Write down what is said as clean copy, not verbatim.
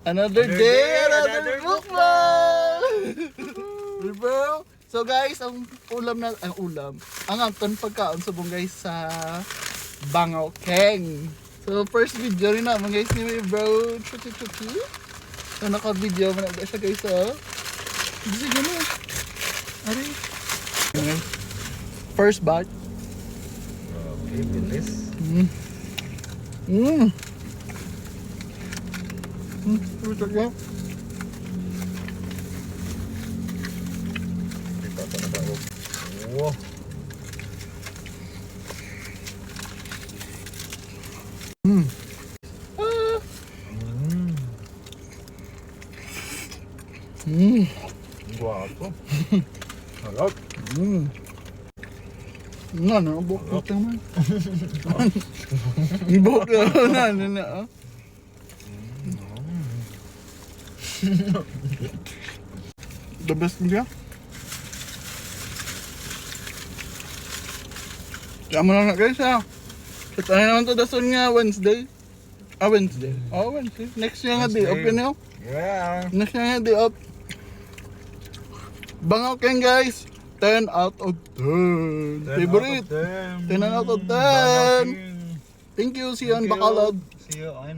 Another day, another mukbang! Bro, so guys, ang aton pagkaon subong guys sa Bangaw Keng. So first video rin naman guys ni my bro Chuchi. So naka-video man na siya guys sige mo. Ari. First bite. Okay, bilis. Ito ka. Wow. Guwapo. Harap. Nga na, bukot naman. Bukot na. The best niya. Kaya mo na guys So tayo naman to dason nga Wednesday. Wednesday. Wednesday. Next year nga day off yun yun. Yeah. Next year nga day off. Bangaw Keng guys. 10 out of 10. Favorite. 10 out of 10. Thank you. See you on Bacolod. See you on